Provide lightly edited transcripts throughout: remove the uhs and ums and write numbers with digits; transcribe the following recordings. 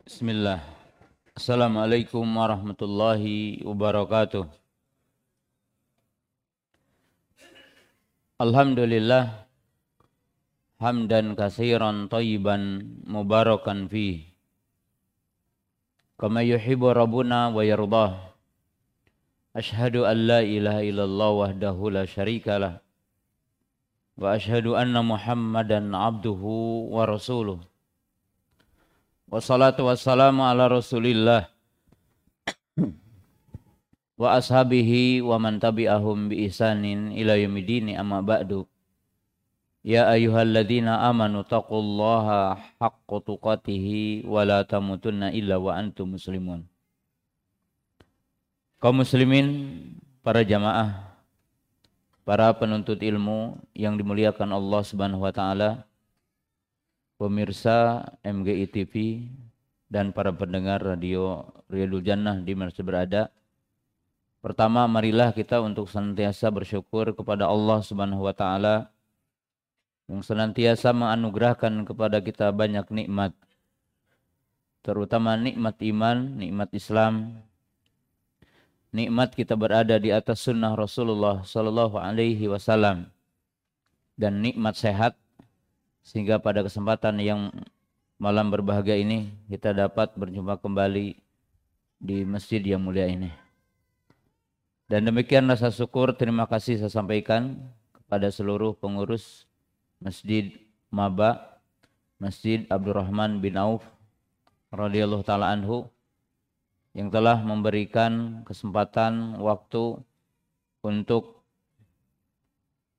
Bismillah. Assalamualaikum warahmatullahi wabarakatuh. Alhamdulillah hamdan katsiran thayyiban mubarakan fi kama yuhibbu rabbuna wa yardah. Ashhadu an la ilaha illallah wahdahu la syarikalah wa ashhadu anna Muhammadan abduhu wa rasuluh. Wassalatu wassalamu ala Rasulillah wa ashabihi wa man tabi'ahum bi ihsanin ila yaumidin, amma ba'du. Ya ayyuhalladzina amanu taqullaha haqqa tuqatih wa la tamutunna illa wa antum muslimun. Kaum muslimin, para jamaah, para penuntut ilmu yang dimuliakan Allah Subhanahu wa taala, pemirsa MGI TV dan para pendengar radio Riyadul Jannah di mana berada. Pertama, marilah kita untuk senantiasa bersyukur kepada Allah Subhanahu wa taala yang senantiasa menganugerahkan kepada kita banyak nikmat, terutama nikmat iman, nikmat Islam, nikmat kita berada di atas sunnah Rasulullah sallallahu alaihi wasallam, dan nikmat sehat, sehingga pada kesempatan yang malam berbahagia ini kita dapat berjumpa kembali di masjid yang mulia ini. Dan demikian rasa syukur, terima kasih saya sampaikan kepada seluruh pengurus Masjid Maba, Masjid Abdurrahman bin Auf radhiyallahu taala anhu, yang telah memberikan kesempatan waktu untuk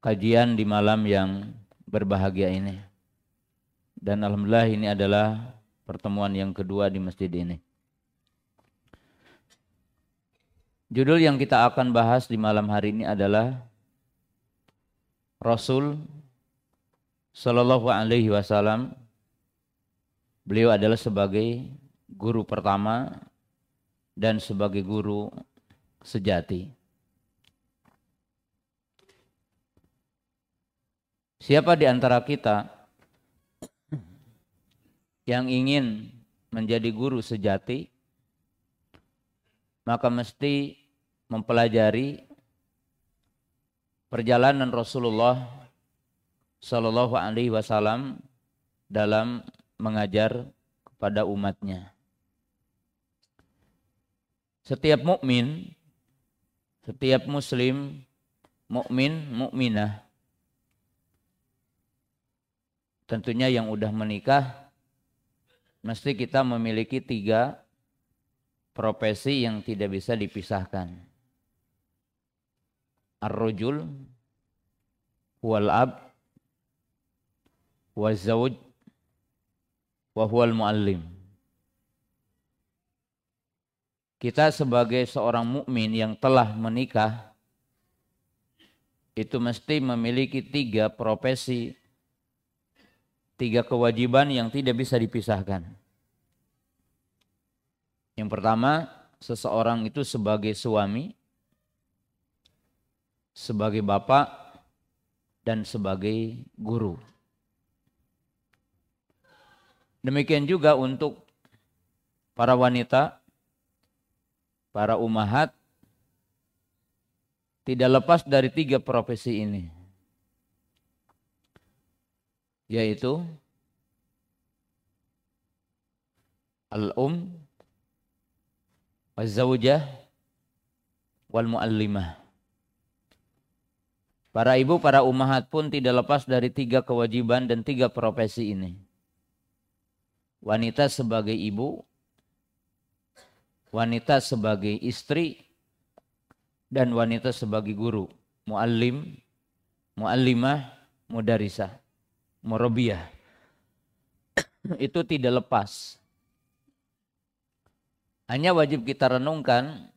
kajian di malam yang berbahagia ini. Dan alhamdulillah ini adalah pertemuan yang kedua di masjid ini. Judul yang kita akan bahas di malam hari ini adalah Rasul Sallallahu alaihi wasallam. Beliau adalah sebagai guru pertama dan sebagai guru sejati. Siapa di antara kita yang ingin menjadi guru sejati, maka mesti mempelajari perjalanan Rasulullah Sallallahu alaihi wasallam dalam mengajar kepada umatnya. Setiap mukmin, setiap muslim, mukmin, mukminah, tentunya yang udah menikah, mesti kita memiliki 3 profesi yang tidak bisa dipisahkan. Ar-rajul huwal ab wa zawj wa huwal muallim. Kita sebagai seorang mukmin yang telah menikah itu mesti memiliki 3 profesi, 3 kewajiban yang tidak bisa dipisahkan. Yang pertama, seseorang itu sebagai suami, sebagai bapak, dan sebagai guru. Demikian juga untuk para wanita, para ummahat, tidak lepas dari 3 profesi ini, yaitu al-um, waz-zawjah, wal muallimah. Para ibu, para ummahat pun tidak lepas dari 3 kewajiban dan 3 profesi ini. Wanita sebagai ibu, wanita sebagai istri, dan wanita sebagai guru. Muallim, muallimah, mudarisah, murabiyah. Itu tidak lepas. Hanya wajib kita renungkan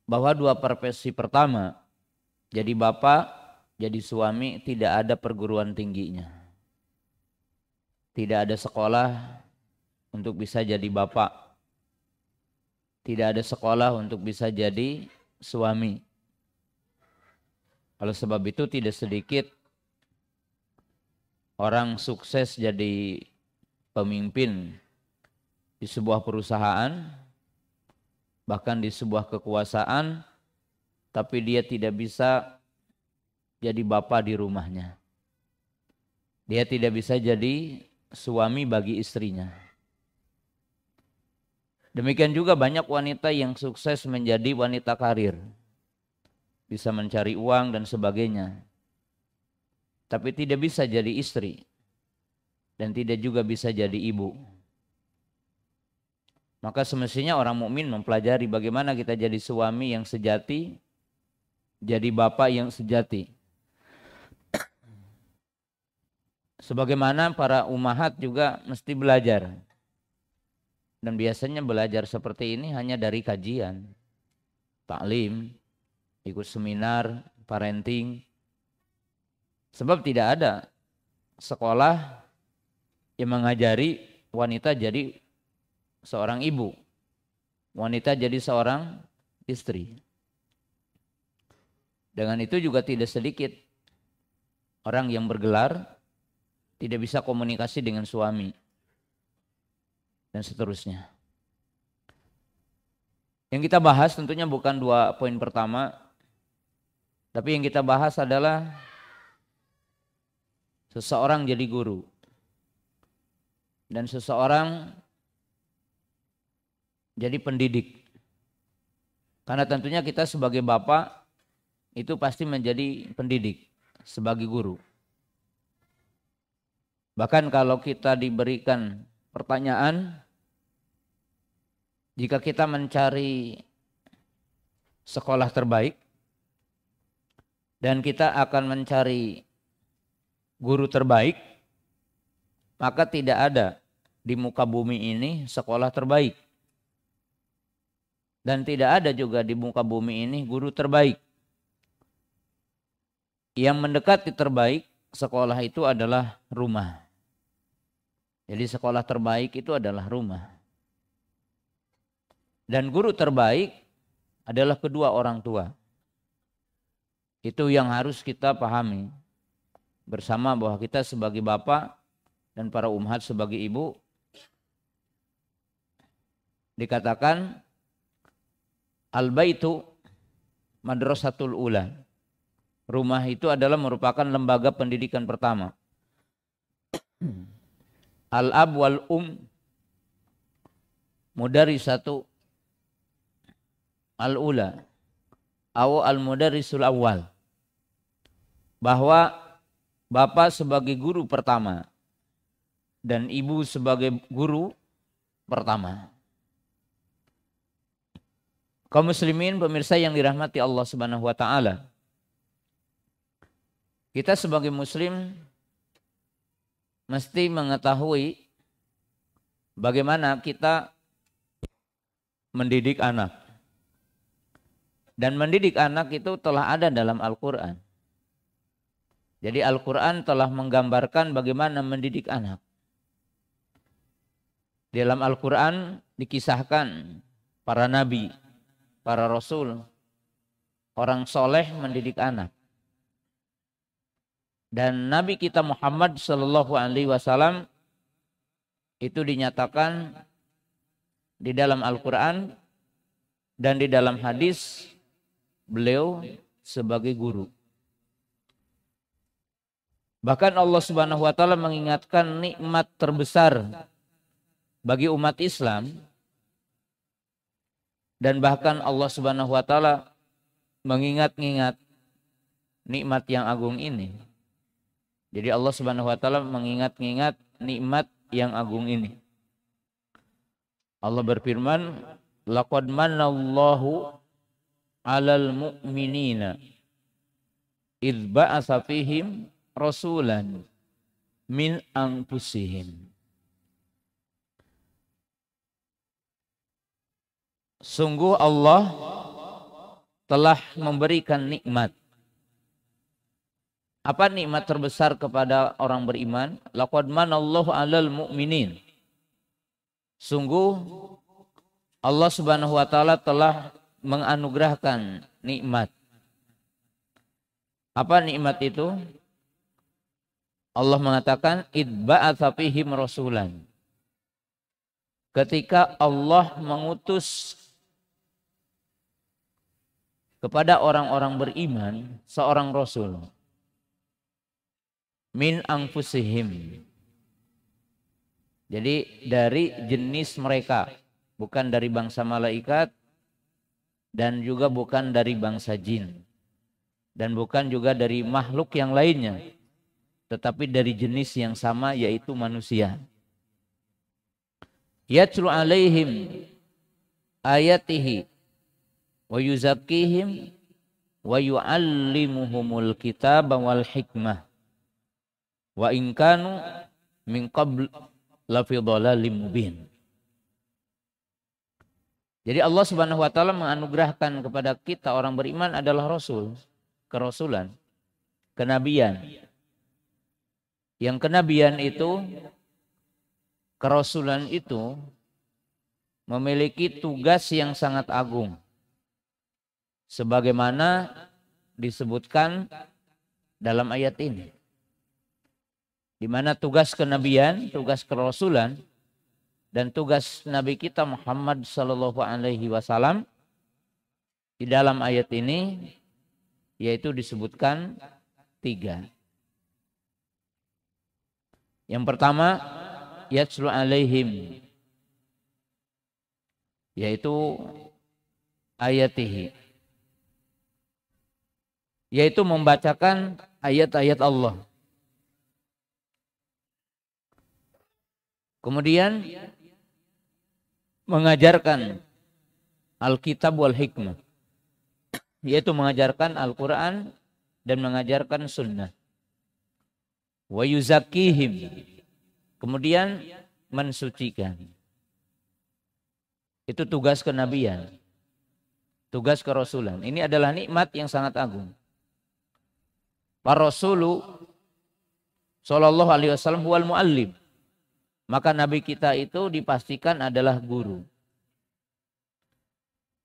bahwa 2 profesi pertama, jadi bapak, jadi suami, tidak ada perguruan tingginya. Tidak ada sekolah untuk bisa jadi bapak. Tidak ada sekolah untuk bisa jadi suami. Oleh sebab itu tidak sedikit orang sukses jadi pemimpin di sebuah perusahaan, bahkan di sebuah kekuasaan, tapi dia tidak bisa jadi bapak di rumahnya. Dia tidak bisa jadi suami bagi istrinya. Demikian juga banyak wanita yang sukses menjadi wanita karir, bisa mencari uang dan sebagainya, tapi tidak bisa jadi istri dan tidak juga bisa jadi ibu. Maka semestinya orang mukmin mempelajari bagaimana kita jadi suami yang sejati, jadi bapak yang sejati. Sebagaimana para ummahat juga mesti belajar. Dan biasanya belajar seperti ini hanya dari kajian, taklim, ikut seminar, parenting. Sebab tidak ada sekolah yang mengajari wanita jadi seorang ibu, wanita jadi seorang istri. Dengan itu juga tidak sedikit orang yang bergelar tidak bisa komunikasi dengan suami dan seterusnya. Yang kita bahas tentunya bukan 2 poin pertama, tapi yang kita bahas adalah seseorang jadi guru dan seseorang jadi pendidik. Karena tentunya kita sebagai bapak itu pasti menjadi pendidik sebagai guru. Bahkan kalau kita diberikan pertanyaan, jika kita mencari sekolah terbaik dan kita akan mencari guru terbaik, maka tidak ada di muka bumi ini sekolah terbaik. Dan tidak ada juga di muka bumi ini guru terbaik. Yang mendekati terbaik sekolah itu adalah rumah. Jadi sekolah terbaik itu adalah rumah. Dan guru terbaik adalah kedua orang tua. Itu yang harus kita pahami. Bersama bahwa kita sebagai bapak dan para ummahat sebagai ibu, dikatakan al-baitu madrasatul ula. Rumah itu adalah merupakan lembaga pendidikan pertama. Al-ab wal mudarisatu al-ula atau al-mudarisul awal. Bahwa bapak sebagai guru pertama dan ibu sebagai guru pertama. Kaum muslimin pemirsa yang dirahmati Allah Subhanahu wa taala. Kita sebagai muslim mesti mengetahui bagaimana kita mendidik anak. Dan mendidik anak itu telah ada dalam Al-Quran. Jadi Al-Quran telah menggambarkan bagaimana mendidik anak. Di dalam Al-Quran dikisahkan para nabi, para rasul, orang soleh mendidik anak. Dan Nabi kita Muhammad Sallallahu Alaihi Wasallam itu dinyatakan di dalam Al-Quran dan di dalam hadis beliau sebagai guru. Bahkan Allah Subhanahu wa taala mengingatkan nikmat terbesar bagi umat Islam, dan bahkan Allah Subhanahu wa taala mengingat-ingat nikmat yang agung ini. Jadi Allah Subhanahu wa taala mengingat-ingat nikmat yang agung ini. Allah berfirman, laqad manallahu 'alal mu'minina idz ba'atsa fihim rasulan min anfusihim. Sungguh Allah telah memberikan nikmat. Apa nikmat terbesar kepada orang beriman? Laqad manallahu 'alal mu'minin. Sungguh Allah Subhanahu wa taala telah menganugerahkan nikmat. Apa nikmat itu? Allah mengatakan idba'atsa fihim rasulan. ketika Allah mengutus kepada orang-orang beriman seorang rasul min anfusihim. Jadi dari jenis mereka, bukan dari bangsa malaikat dan juga bukan dari bangsa jin dan bukan juga dari makhluk yang lainnya, tetapi dari jenis yang sama yaitu manusia. Yatlu alaihim ayatihi wa yuzakkihim wa yuallimuhumul kitaba wal hikmah wa in kanu min qabl lafi dhalalim mubin. Jadi Allah Subhanahu wa taala menganugerahkan kepada kita orang beriman adalah rasul, kerasulan, kenabian. Yang kenabian itu, kerasulan itu memiliki tugas yang sangat agung. Sebagaimana disebutkan dalam ayat ini. Di mana tugas kenabian, tugas kerasulan, dan tugas Nabi kita Muhammad sallallahu alaihi wasallam di dalam ayat ini yaitu disebutkan 3. Yang pertama, yatlu alaihim, yaitu ayatihi, yaitu membacakan ayat-ayat Allah. Kemudian mengajarkan Alkitab wal hikmah, yaitu mengajarkan Al-Quran dan mengajarkan sunnah. Wa yuzakkihim, kemudian mensucikan. Itu tugas kenabian, tugas kerasulan. Ini adalah nikmat yang sangat agung. Para rasulu sallallahu alaihi wasallam huwal muallim. Maka Nabi kita itu dipastikan adalah guru.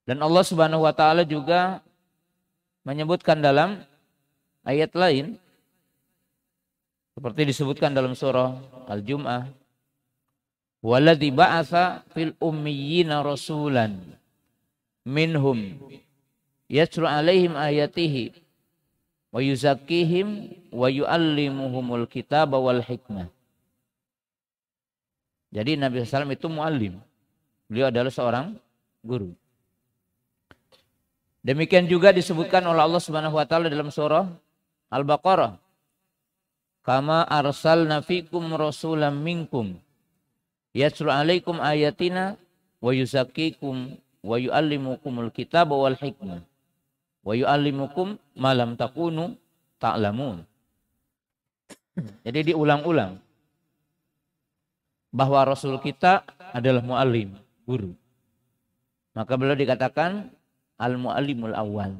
Dan Allah Subhanahu wa taala juga menyebutkan dalam ayat lain seperti disebutkan dalam surah Al-Jum'ah, waladzi ba'atsa fil ummiyina rasulan minhum yatlu alaihim ayatihi wa yuzakkihim wa yuallimuhumul kitaba wal hikmah. Jadi Nabi SAW itu muallim. Beliau adalah seorang guru. Demikian juga disebutkan oleh Allah Subhanahu wa taala dalam surah Al-Baqarah. Kama arsalna fikum rasulan minkum yatlu alaikum ayatina wa yuzakkikum wa yuallimukumul kitaba wal hikmah wa yuallimukum ma lam takunu ta'lamun. Jadi diulang-ulang bahwa Rasul kita adalah muallim, guru. Maka beliau dikatakan al-muallimul awal.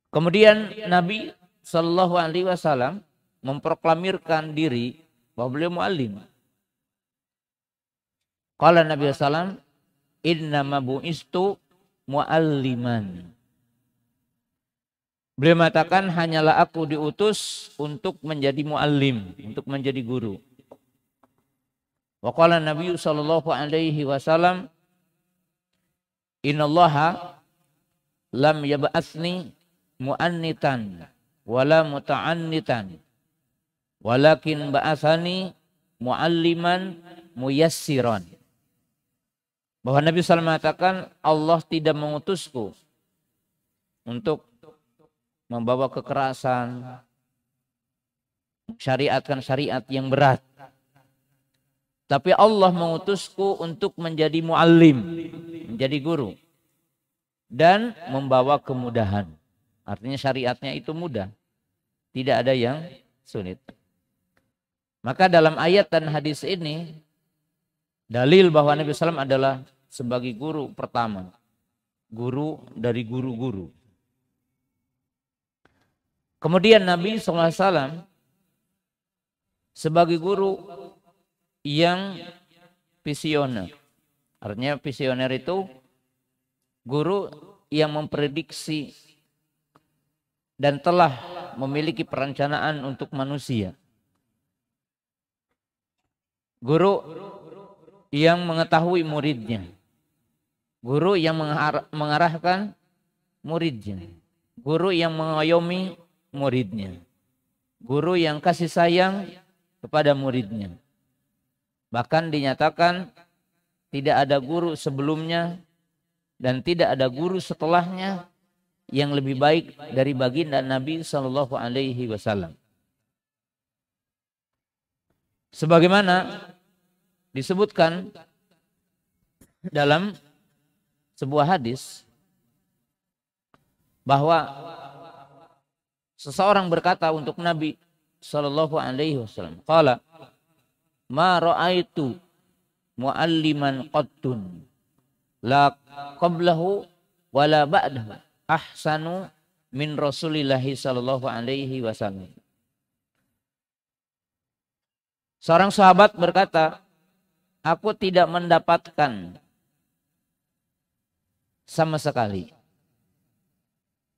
Kemudian Nabi Sallallahu Alaihi Wasallam memproklamirkan diri bahwa beliau muallim. Qala Nabi Sallam, innama bu'istu mualliman. Beliau mengatakan hanyalah aku diutus untuk menjadi muallim, untuk menjadi guru. Wa qala Nabi sallallahu alaihi wasallam, innallaha lam yab'atsni mu'annitan wala muta'annitan walakin ba'atsani mualliman muyassiran. Bahwa Nabi sallallahu mengatakan Allah tidak mengutusku untuk membawa kekerasan, syariatkan syariat yang berat. Tapi Allah mengutusku untuk menjadi muallim, menjadi guru. Dan membawa kemudahan. Artinya syariatnya itu mudah. Tidak ada yang sulit. Maka dalam ayat dan hadis ini, dalil bahwa Nabi SAW adalah sebagai guru pertama. Guru dari guru-guru. Kemudian Nabi SAW sebagai guru yang visioner. Artinya visioner itu guru yang memprediksi dan telah memiliki perencanaan untuk manusia. Guru yang mengetahui muridnya. Guru yang mengarahkan muridnya. Guru yang mengayomi muridnya. Guru yang kasih sayang kepada muridnya. Bahkan dinyatakan tidak ada guru sebelumnya dan tidak ada guru setelahnya yang lebih baik dari baginda Nabi Shallallahu Alaihi Wasallam. Sebagaimana disebutkan dalam sebuah hadis bahwa seseorang berkata untuk Nabi Shallallahu Alaihi Wasallam, "Qala ma ra'aitu mu'alliman qattun la qablahu wala ba'dahu ahsanu min Rasulillahi Shallallahu Alaihi Wasallam." Seorang sahabat berkata, aku tidak mendapatkan sama sekali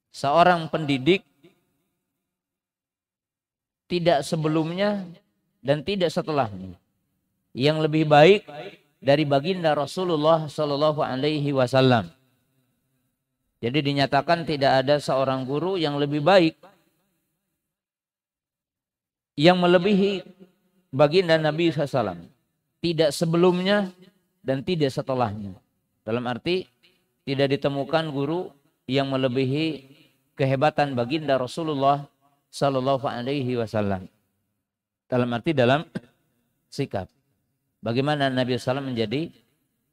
seorang pendidik tidak sebelumnya dan tidak setelahnya yang lebih baik dari baginda Rasulullah Shallallahu Alaihi Wasallam. Jadi dinyatakan tidak ada seorang guru yang lebih baik, yang melebihi baginda Nabi SAW, tidak sebelumnya dan tidak setelahnya. Dalam arti tidak ditemukan guru yang melebihi kehebatan baginda Rasulullah Sallallahu Alaihi Wasallam. Dalam arti dalam sikap. Bagaimana Nabi SAW menjadi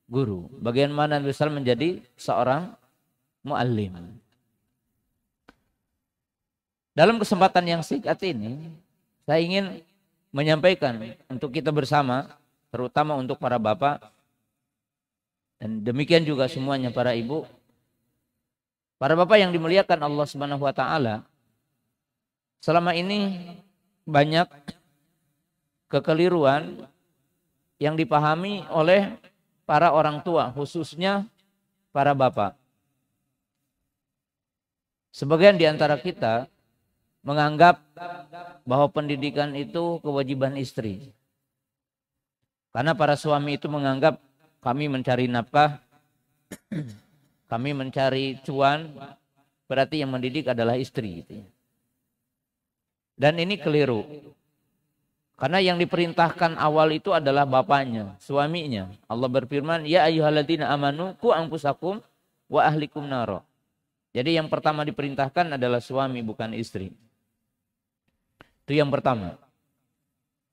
guru? Bagaimana Nabi SAW menjadi seorang muallim? Dalam kesempatan yang singkat ini, saya ingin menyampaikan untuk kita bersama, terutama untuk para bapak, dan demikian juga semuanya para ibu. Para bapak yang dimuliakan Allah Subhanahu wa taala, selama ini banyak kekeliruan yang dipahami oleh para orang tua, khususnya para bapak. Sebagian di antara kita menganggap bahwa pendidikan itu kewajiban istri. Karena para suami itu menganggap kami mencari nafkah, kami mencari cuan, berarti yang mendidik adalah istri. Gitu. Dan ini keliru. Karena yang diperintahkan awal itu adalah bapaknya, suaminya. Allah berfirman, ya ayyuhalladzina amanu qu anfusakum wa ahlikum naro. Jadi yang pertama diperintahkan adalah suami, bukan istri. Itu yang pertama.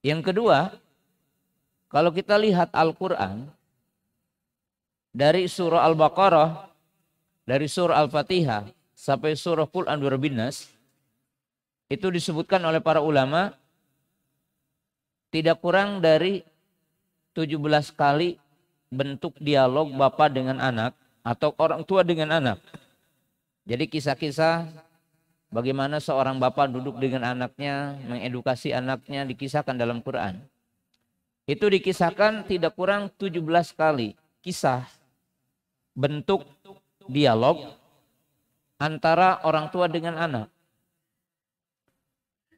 Yang kedua, kalau kita lihat Al-Quran, dari surah Al-Baqarah, dari surah Al-Fatihah, sampai surah Qul Anwar bin Nas, itu disebutkan oleh para ulama, tidak kurang dari 17 kali bentuk dialog bapak dengan anak, atau orang tua dengan anak. Jadi kisah-kisah bagaimana seorang bapak duduk dengan anaknya, mengedukasi anaknya, dikisahkan dalam Quran. Itu dikisahkan tidak kurang 17 kali kisah bentuk dialog antara orang tua dengan anak.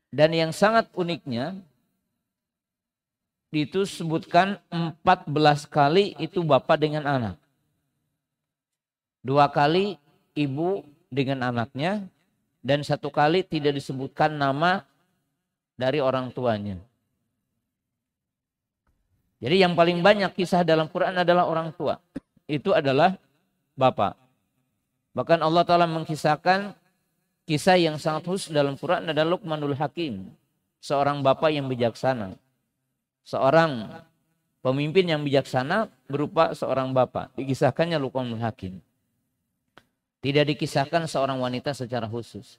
Dan yang sangat uniknya, itu sebutkan 14 kali itu bapak dengan anak. 2 kali ibu dengan anaknya, dan 1 kali tidak disebutkan nama dari orang tuanya. Jadi yang paling banyak kisah dalam Quran adalah orang tua. Itu adalah bapak. Bahkan Allah Ta'ala mengkisahkan kisah yang sangat khusus dalam Quran adalah Luqmanul Hakim. Seorang bapak yang bijaksana. Seorang pemimpin yang bijaksana berupa seorang bapak. Dikisahkannya Luqmanul Hakim. Tidak dikisahkan seorang wanita secara khusus.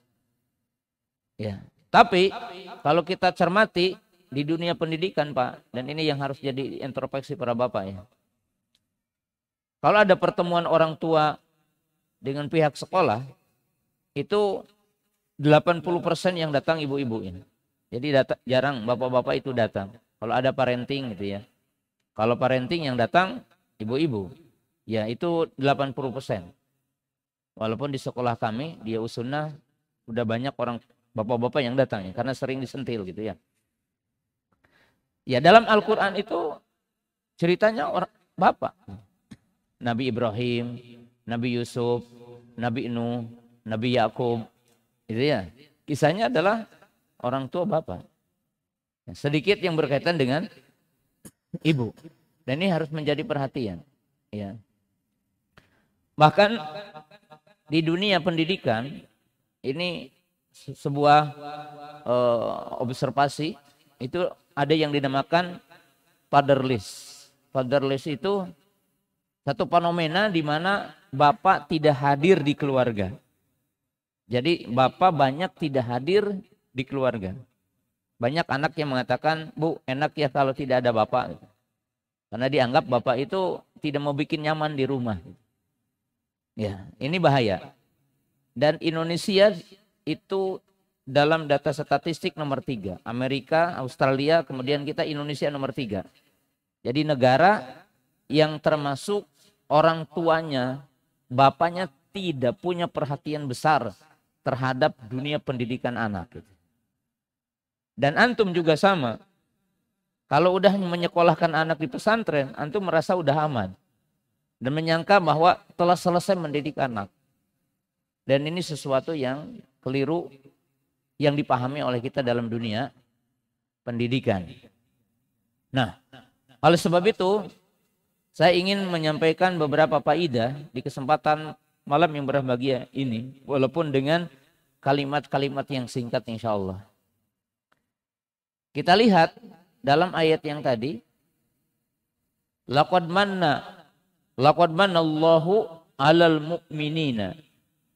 Ya. Tapi kalau kita cermati di dunia pendidikan Pak, dan ini yang harus jadi introspeksi para bapak ya. Kalau ada pertemuan orang tua dengan pihak sekolah, itu 80% yang datang ibu-ibu ini. Jadi jarang bapak-bapak itu datang. Kalau ada parenting gitu ya. Kalau parenting yang datang ibu-ibu, ya itu 80%. Walaupun di sekolah kami, di Usunnah, udah banyak orang bapak-bapak yang datang ya, karena sering disentil gitu ya. Ya dalam Al-Quran itu ceritanya bapak. Nabi Ibrahim, Nabi Yusuf, Nabi Nuh, Nabi Yakub, itu ya. Kisahnya adalah orang tua bapak. Sedikit yang berkaitan dengan ibu. Dan ini harus menjadi perhatian. Ya. Bahkan di dunia pendidikan ini sebuah observasi itu ada yang dinamakan fatherless. Fatherless itu satu fenomena di mana bapak tidak hadir di keluarga. Jadi bapak banyak tidak hadir di keluarga. Banyak anak yang mengatakan, Bu, enak ya kalau tidak ada bapak. Karena dianggap bapak itu tidak mau bikin nyaman di rumah. Ya, ini bahaya. Dan Indonesia itu dalam data statistik nomor 3. Amerika, Australia, kemudian kita Indonesia nomor 3. Jadi negara yang termasuk orang tuanya, bapaknya tidak punya perhatian besar terhadap dunia pendidikan anak. Dan antum juga sama. Kalau udah menyekolahkan anak di pesantren, antum merasa udah aman. Dan menyangka bahwa telah selesai mendidik anak. Dan ini sesuatu yang keliru yang dipahami oleh kita dalam dunia pendidikan. Nah, oleh sebab itu, saya ingin menyampaikan beberapa faedah di kesempatan malam yang berbahagia ini. Walaupun dengan kalimat-kalimat yang singkat insya Allah. Kita lihat dalam ayat yang tadi. Laqad Allahu 'alal mu'minina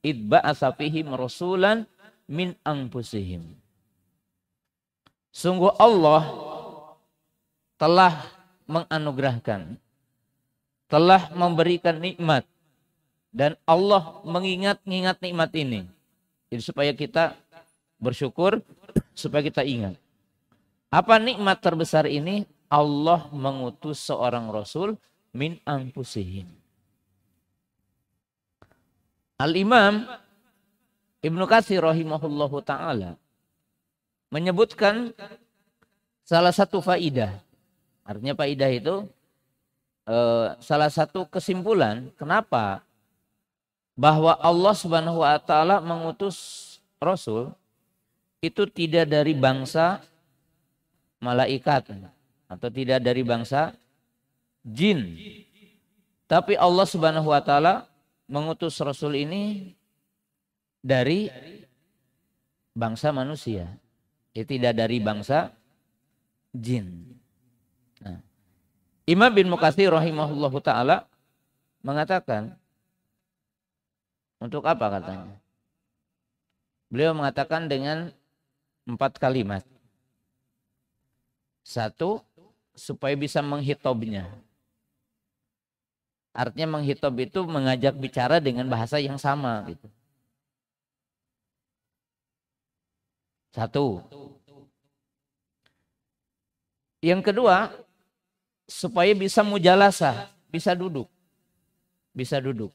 id ba'atsa fihim rasulan min anfusihim. Sungguh Allah telah menganugerahkan, telah memberikan nikmat, dan Allah mengingat-ingat nikmat ini. Jadi supaya kita bersyukur, supaya kita ingat. Apa nikmat terbesar ini? Allah mengutus seorang Rasul min anfusihim. Al-Imam Ibnu Katsir rahimahullahu ta'ala menyebutkan salah satu faidah. Artinya faidah itu salah satu kesimpulan kenapa bahwa Allah Subhanahu wa taala mengutus Rasul itu tidak dari bangsa malaikat atau tidak dari bangsa jin. Tapi Allah Subhanahu wa taala mengutus Rasul ini dari bangsa manusia. Tidak dari bangsa jin. Nah, Imam bin Mukatsir rahimahullahu taala mengatakan, untuk apa katanya? Beliau mengatakan dengan 4 kalimat. 1, supaya bisa menghitobnya. Artinya menghitob itu mengajak bicara dengan bahasa yang sama gitu. 1. Yang kedua, supaya bisa mujalasah, bisa duduk. Bisa duduk.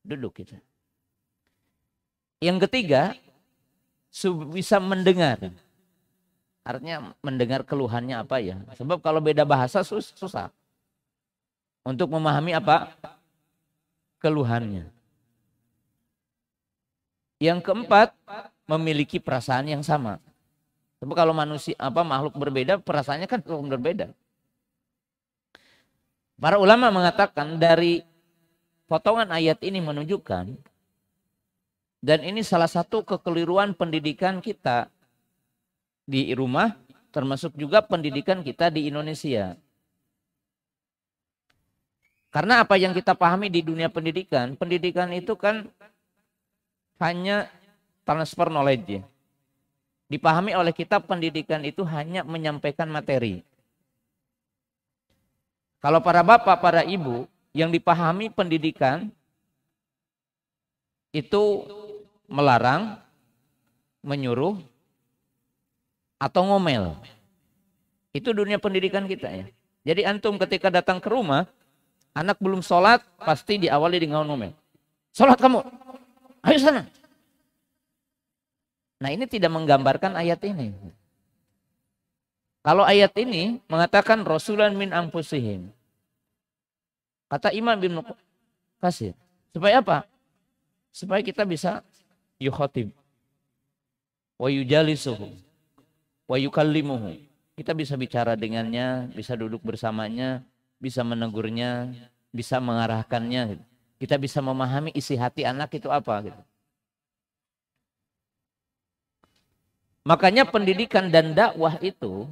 Duduk kita. Yang ketiga, bisa mendengar. Artinya mendengar keluhannya apa ya. Sebab kalau beda bahasa susah. Untuk memahami apa keluhannya. Yang keempat, memiliki perasaan yang sama. Sebab kalau manusia makhluk berbeda, perasaannya kan berbeda. Para ulama mengatakan dari potongan ayat ini menunjukkan, dan ini salah satu kekeliruan pendidikan kita di rumah, termasuk juga pendidikan kita di Indonesia. Karena apa yang kita pahami di dunia pendidikan, pendidikan itu kan hanya transfer knowledge. Dipahami oleh kita pendidikan itu hanya menyampaikan materi. Kalau para bapak, para ibu yang dipahami pendidikan itu melarang, menyuruh, atau ngomel. Itu dunia pendidikan kita ya. Jadi antum ketika datang ke rumah, anak belum sholat, pasti diawali dengan ngomel. Sholat kamu, ayo sana. Nah ini tidak menggambarkan ayat ini. Kalau ayat ini mengatakan Rasulan min anfusihim. Kata Imam Ibnu Katsir. Supaya apa? Supaya kita bisa yukhotib. Wa yujalisuhu. Wa yukallimuhu. Kita bisa bicara dengannya, bisa duduk bersamanya, bisa menegurnya, bisa mengarahkannya. Kita bisa memahami isi hati anak itu apa. Gitu. Makanya pendidikan dan dakwah itu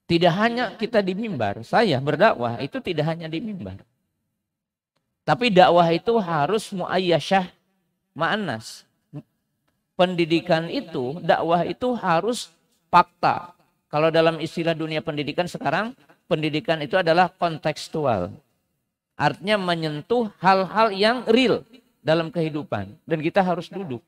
tidak hanya kita di mimbar. Saya berdakwah itu tidak hanya di mimbar. Tapi dakwah itu harus muayyasyah ma'anas. Pendidikan itu, dakwah itu harus fakta. Kalau dalam istilah dunia pendidikan sekarang, pendidikan itu adalah kontekstual. Artinya menyentuh hal-hal yang real dalam kehidupan. Dan kita harus duduk.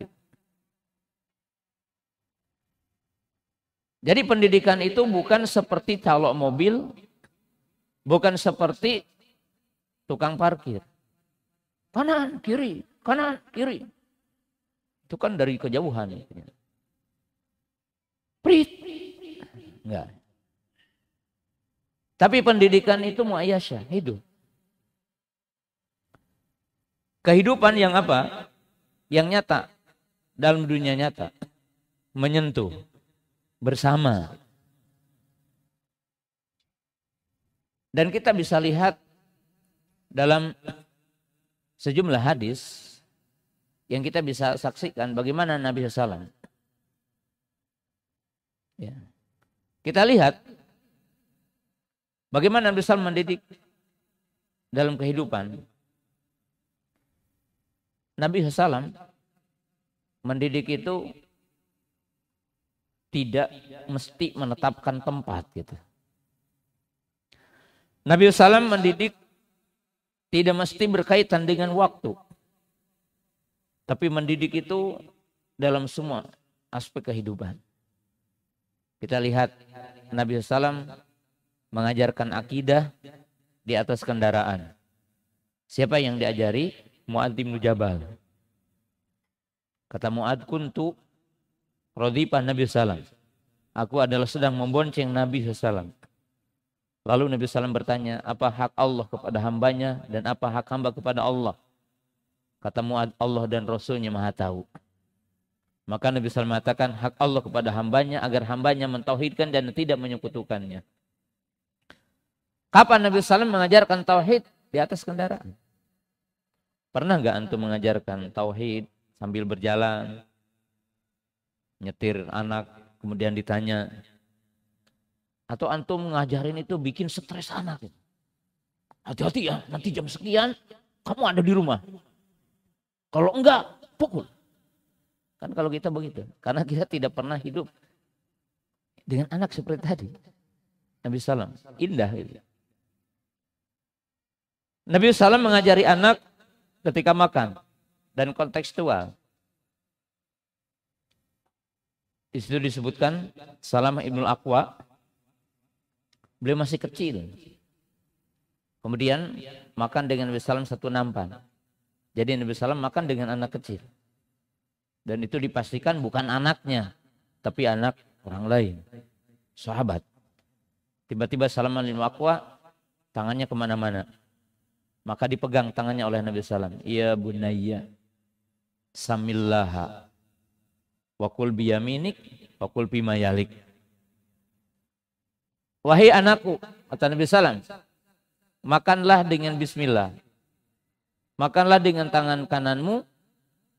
Jadi pendidikan itu bukan seperti calok mobil, bukan seperti tukang parkir. Kanan, kiri, kanan, kiri. Itu kan dari kejauhan. Prit. Enggak. Tapi pendidikan itu muayyasyah, hidup. Kehidupan yang apa? Yang nyata. Dalam dunia nyata. Menyentuh. Bersama. Dan kita bisa lihat dalam sejumlah hadis yang kita bisa saksikan bagaimana Nabi SAW. Ya. Kita lihat bagaimana Nabi SAW mendidik dalam kehidupan. Nabi SAW mendidik itu tidak mesti menetapkan tempat gitu. Nabi SAW mendidik tidak mesti berkaitan dengan waktu. Tapi mendidik itu dalam semua aspek kehidupan. Kita lihat Nabi SAW mengajarkan akidah di atas kendaraan. Siapa yang diajari? Mu'adz bin Jabal. Kata Mu'adz, kuntu radifan Nabi SAW. Aku adalah sedang membonceng Nabi SAW. Lalu Nabi SAW bertanya, apa hak Allah kepada hambanya dan apa hak hamba kepada Allah? Kata Mu'adz, Allah dan Rasulnya maha tahu. Maka Nabi SAW mengatakan, hak Allah kepada hambanya agar hambanya mentauhidkan dan tidak menyekutukannya. Kapan Nabi SAW mengajarkan tauhid? Di atas kendaraan. Pernah nggak antum mengajarkan tauhid sambil berjalan, nyetir anak, kemudian ditanya, atau antum ngajarin itu bikin stres anak? Hati-hati ya, nanti jam sekian kamu ada di rumah. Kalau enggak, pukul. Kan kalau kita begitu, karena kita tidak pernah hidup dengan anak seperti tadi. Nabi SAW, indah itu. Nabi SAW mengajari anak ketika makan dan kontekstual. Di situ disebutkan Salamah Ibnul Aqwa, beliau masih kecil. Kemudian makan dengan Nabi SAW satu nampan. Jadi Nabi SAW makan dengan anak kecil. Dan itu dipastikan bukan anaknya, tapi anak orang lain, sahabat. Tiba-tiba Salamah Ibnul Aqwa tangannya kemana-mana. Maka dipegang tangannya oleh Nabi SAW. Ya bunayya, samillaha, wakul biyaminik, wakul bimayalik. Wahai anakku, kata Nabi SAW, makanlah dengan bismillah. Makanlah dengan tangan kananmu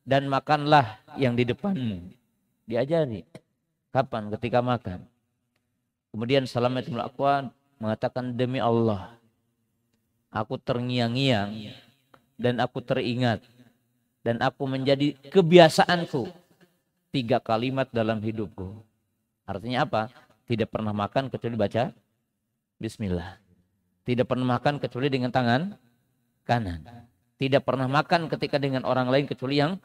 dan makanlah yang di depanmu. Diajari. Kapan? Ketika makan. Kemudian Salamah Ibnul Aqwa mengatakan, demi Allah, aku terngiang-ngiang dan aku teringat dan aku menjadi kebiasaanku 3 kalimat dalam hidupku. Artinya apa? Tidak pernah makan kecuali baca bismillah. Tidak pernah makan kecuali dengan tangan kanan. Tidak pernah makan ketika dengan orang lain kecuali yang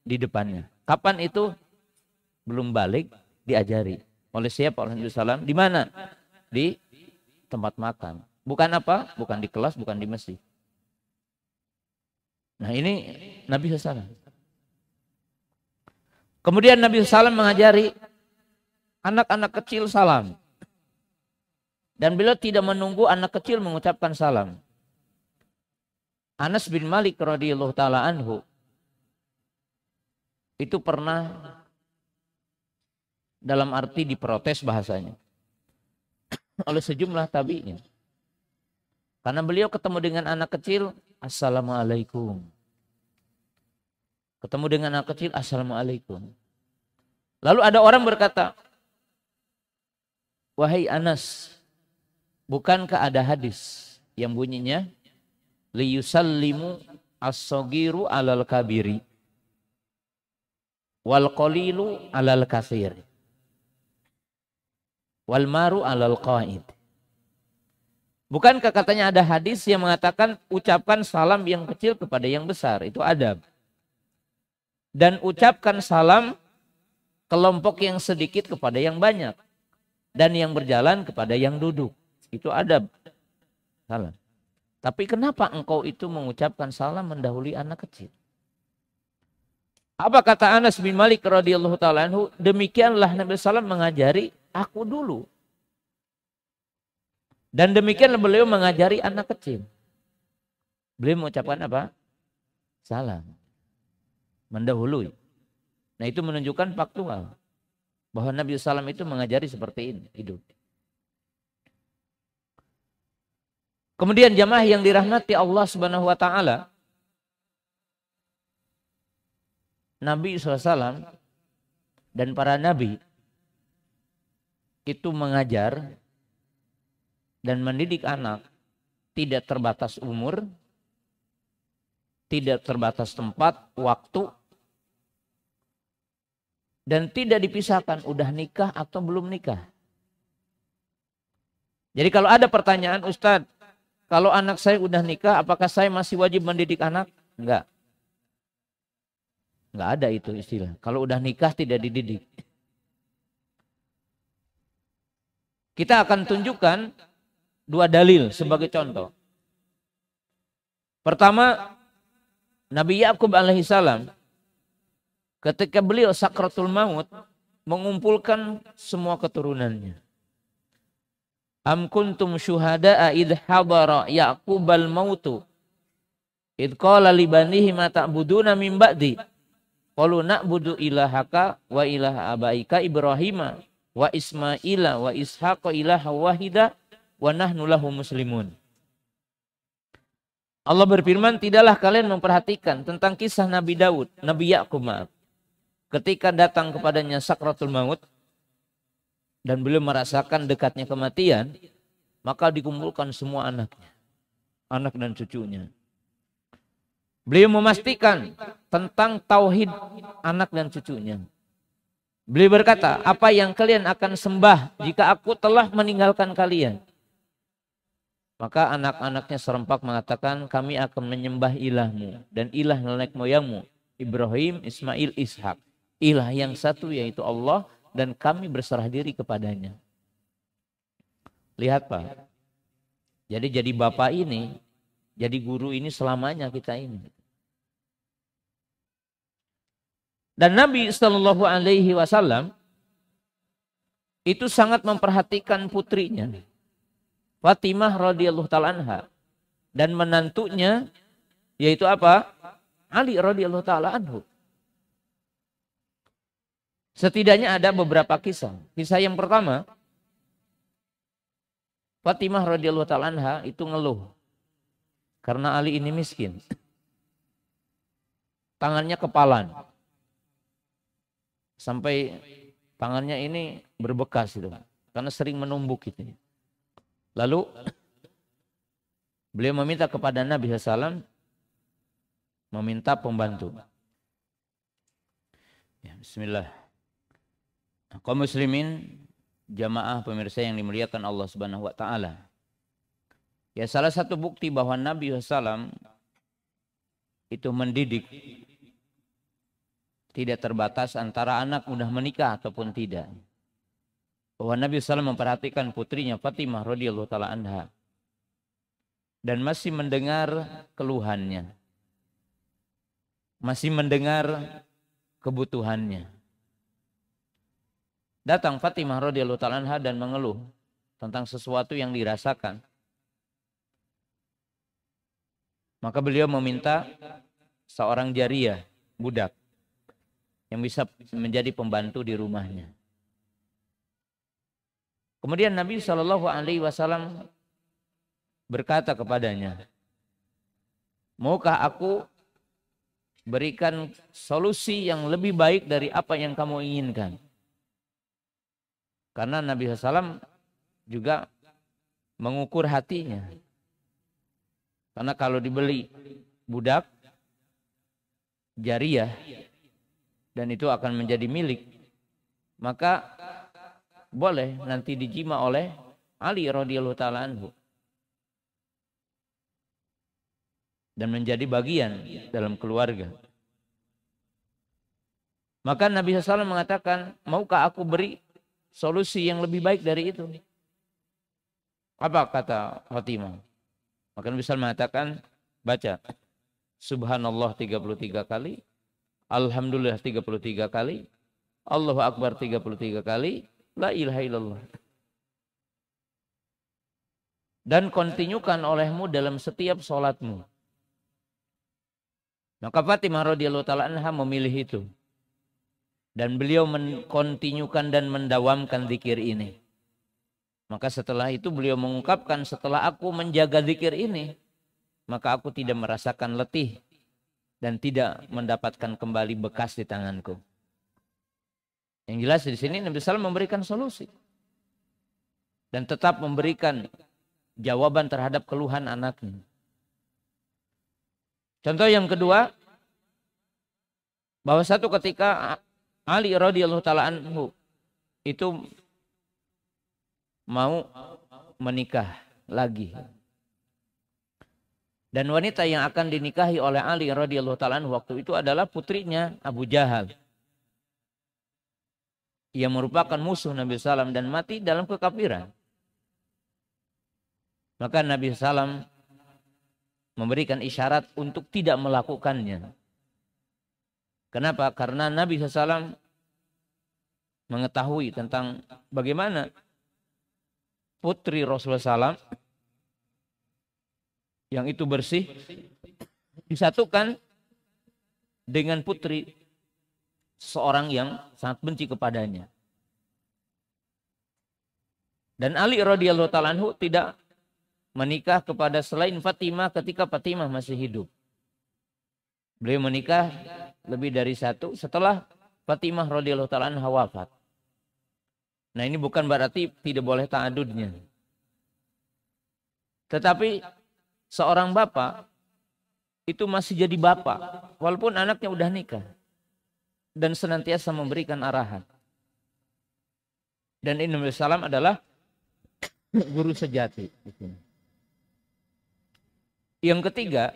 di depannya. Kapan itu? Belum balik, diajari. Oleh siapa? Oleh Nabi SAW. Di mana? Di tempat makan. Bukan apa? Bukan di kelas, bukan di masjid. Nah ini Nabi SAW. Kemudian Nabi SAW mengajari anak-anak kecil salam. Dan beliau tidak menunggu anak kecil mengucapkan salam. Anas bin Malik radhiyallahu taala anhu itu pernah dalam arti diprotes bahasanya oleh sejumlah tabi'in. Karena beliau ketemu dengan anak kecil, assalamualaikum. Ketemu dengan anak kecil, assalamualaikum. Lalu ada orang berkata, wahai Anas, bukankah ada hadis yang bunyinya, liyusallimu as-sagiru alal kabiri, wal qalilu alal katsir, wal maru alal qaid. Bukankah katanya ada hadis yang mengatakan ucapkan salam yang kecil kepada yang besar, itu adab. Dan ucapkan salam kelompok yang sedikit kepada yang banyak. Dan yang berjalan kepada yang duduk. Itu adab. Salam. Tapi kenapa engkau itu mengucapkan salam mendahului anak kecil? Apa kata Anas bin Malik radhiyallahu ta'ala anhu? Demikianlah Nabi SAW mengajari aku dulu. Dan demikian beliau mengajari anak kecil. Beliau mengucapkan apa? Salam. Mendahului. Nah itu menunjukkan faktual. Bahwa Nabi SAW itu mengajari seperti ini. Hidup. Kemudian jamaah yang dirahmati Allah Subhanahu wa ta'ala. Nabi SAW dan para nabi itu mengajar dan mendidik anak tidak terbatas umur, tidak terbatas tempat, waktu, dan tidak dipisahkan udah nikah atau belum nikah. Jadi kalau ada pertanyaan, Ustadz, kalau anak saya udah nikah, apakah saya masih wajib mendidik anak? Enggak. Enggak ada itu istilah. Kalau udah nikah tidak dididik. Kita akan tunjukkan dua dalil sebagai contoh. Pertama, Nabi Yakub alaihissalam ketika beliau sakratul maut mengumpulkan semua keturunannya. Am kuntum syuhada'a idh hadara Yaqubal mautu idh qala li banihi ma ta'buduna min ba'di qalu na'budu ilahaka wa ilaha abaika Ibrahima wa Ismaila wa Ishaqa ilaha wahida wa nahnu lahu muslimun. Allah berfirman, tidaklah kalian memperhatikan tentang kisah Nabi Daud, Nabi Yakub ketika datang kepadanya sakratul maut dan beliau merasakan dekatnya kematian, maka dikumpulkan semua anaknya, anak dan cucunya. Beliau memastikan tentang tauhid anak dan cucunya. Beliau berkata, apa yang kalian akan sembah jika aku telah meninggalkan kalian? Maka anak-anaknya serempak mengatakan, kami akan menyembah ilahmu dan ilah nenek moyangmu, Ibrahim, Ismail, Ishak. Ilah yang satu yaitu Allah dan kami berserah diri kepadanya. Lihat Pak, jadi bapak ini, jadi guru ini selamanya kita ini. Dan Nabi SAW itu sangat memperhatikan putrinya. Fatimah radhiyallahu ta'ala anha dan menantunya yaitu apa? Ali radhiyallahu ta'ala anhu. Setidaknya ada beberapa kisah. Kisah yang pertama, Fatimah radhiyallahu ta'ala anha itu ngeluh karena Ali ini miskin. Tangannya kepalan. Sampai tangannya ini berbekas gitu. Karena sering menumbuk gitu. Lalu beliau meminta kepada Nabi SAW meminta pembantu. Ya, bismillah. Kaum muslimin, jamaah pemirsa yang dimuliakan Allah Subhanahu wa taala. Ya, salah satu bukti bahwa Nabi SAW itu mendidik tidak terbatas antara anak mudah menikah ataupun tidak. Bahwa Nabi SAW memperhatikan putrinya Fatimah radhiyallahu ta'ala anha dan masih mendengar keluhannya, masih mendengar kebutuhannya. Datang Fatimah radhiyallahu ta'ala anha dan mengeluh tentang sesuatu yang dirasakan. Maka beliau meminta seorang jariyah, budak, yang bisa menjadi pembantu di rumahnya. Kemudian Nabi Shallallahu Alaihi Wasallam berkata kepadanya, maukah aku berikan solusi yang lebih baik dari apa yang kamu inginkan? Karena Nabi SAW juga mengukur hatinya. Karena kalau dibeli budak, jariyah, dan itu akan menjadi milik, maka boleh nanti dijima oleh Ali radhiyallahu ta'ala anhu dan menjadi bagian dalam keluarga. Maka Nabi SAW mengatakan, maukah aku beri solusi yang lebih baik dari itu? Apa kata Fatimah? Maka Nabi SAW mengatakan, baca Subhanallah 33 kali, Alhamdulillah 33 kali, Allahu Akbar 33 kali, La ilaha illallah. Dan kontinyukan olehmu dalam setiap sholatmu. Maka Fatimah radhiyallahu ta'ala anha memilih itu. Dan beliau mengkontinyukan dan mendawamkan zikir ini. Maka setelah itu beliau mengungkapkan, setelah aku menjaga zikir ini, maka aku tidak merasakan letih dan tidak mendapatkan kembali bekas di tanganku. Yang jelas di sini Nabi SAW memberikan solusi dan tetap memberikan jawaban terhadap keluhan anaknya. Contoh yang kedua, bahwa satu ketika Ali radhiyallahu ta'ala anhu itu mau menikah lagi. Dan wanita yang akan dinikahi oleh Ali radhiyallahu ta'ala anhu waktu itu adalah putrinya Abu Jahal. Ia merupakan musuh Nabi SAW dan mati dalam kekafiran. Maka Nabi SAW memberikan isyarat untuk tidak melakukannya. Kenapa? Karena Nabi SAW mengetahui tentang bagaimana putri Rasulullah SAW yang itu bersih disatukan dengan putri seorang yang sangat benci kepadanya. Dan Ali radhiyallahu ta'ala anhu tidak menikah kepada selain Fatimah ketika Fatimah masih hidup. Beliau menikah lebih dari satu setelah Fatimah radhiyallahu ta'ala anha wafat. Nah, ini bukan berarti tidak boleh ta'adudnya. Tetapi seorang bapak itu masih jadi bapak walaupun anaknya udah nikah. Dan senantiasa memberikan arahan. Dan Nabi SAW adalah guru sejati. Yang ketiga,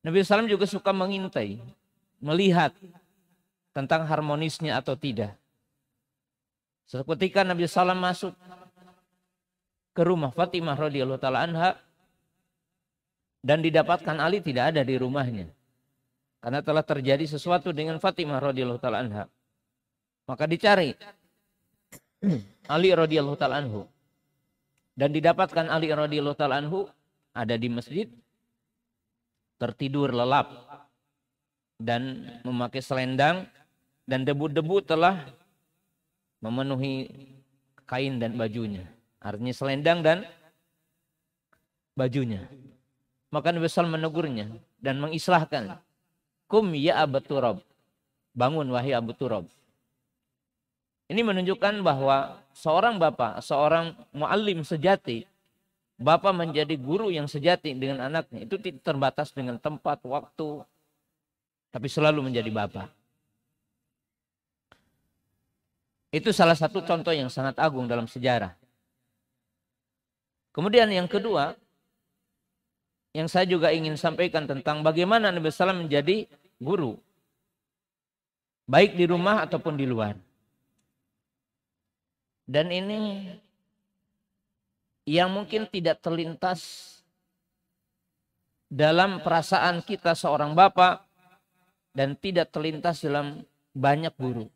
Nabi SAW juga suka mengintai, melihat tentang harmonisnya atau tidak. Ketika Nabi SAW masuk ke rumah Fatimah radhiyallahu ta'ala anha dan didapatkan Ali tidak ada di rumahnya. Karena telah terjadi sesuatu dengan Fatimah radhiyallahu ta'ala anha. Maka dicari Ali radhiyallahu ta'ala anhu. Dan didapatkan Ali radhiyallahu ta'ala anhu ada di masjid, tertidur lelap dan memakai selendang, dan debu-debu telah memenuhi kain dan bajunya. Artinya selendang dan bajunya. Maka Nabi SAW menegurnya dan mengislahkan. Kum ya Abu Turab. Bangun wahai Abu Turab. Ini menunjukkan bahwa seorang bapak, seorang muallim sejati, bapak menjadi guru yang sejati dengan anaknya, itu tidak terbatas dengan tempat, waktu, tapi selalu menjadi bapak. Itu salah satu contoh yang sangat agung dalam sejarah. Kemudian yang kedua, yang saya juga ingin sampaikan tentang bagaimana Nabi SAW menjadi guru, baik di rumah ataupun di luar. Dan ini yang mungkin tidak terlintas dalam perasaan kita seorang bapak dan tidak terlintas dalam banyak guru.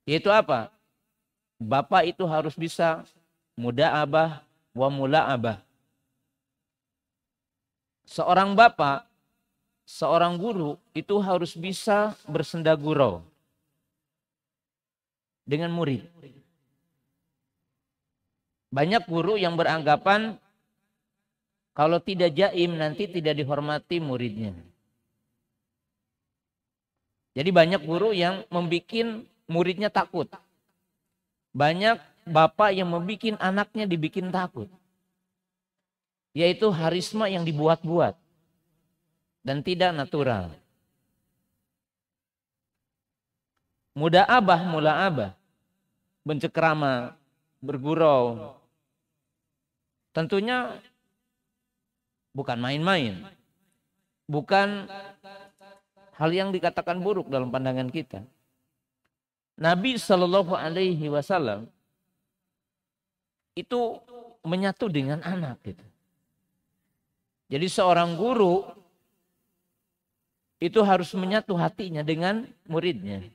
Yaitu apa? Bapak itu harus bisa muda'abah wa mula'abah. Seorang bapak, seorang guru itu harus bisa bersenda gurau dengan murid. Banyak guru yang beranggapan kalau tidak jaim nanti tidak dihormati muridnya. Jadi banyak guru yang membuat muridnya takut. Banyak bapak yang membuat anaknya dibikin takut. Yaitu harisma yang dibuat-buat dan tidak natural. Mula abah, bencekrama, bergurau. Tentunya bukan main-main. Bukan hal yang dikatakan buruk dalam pandangan kita. Nabi Shallallahu Alaihi Wasallam itu menyatu dengan anak gitu. Jadi seorang guru itu harus menyatu hatinya dengan muridnya.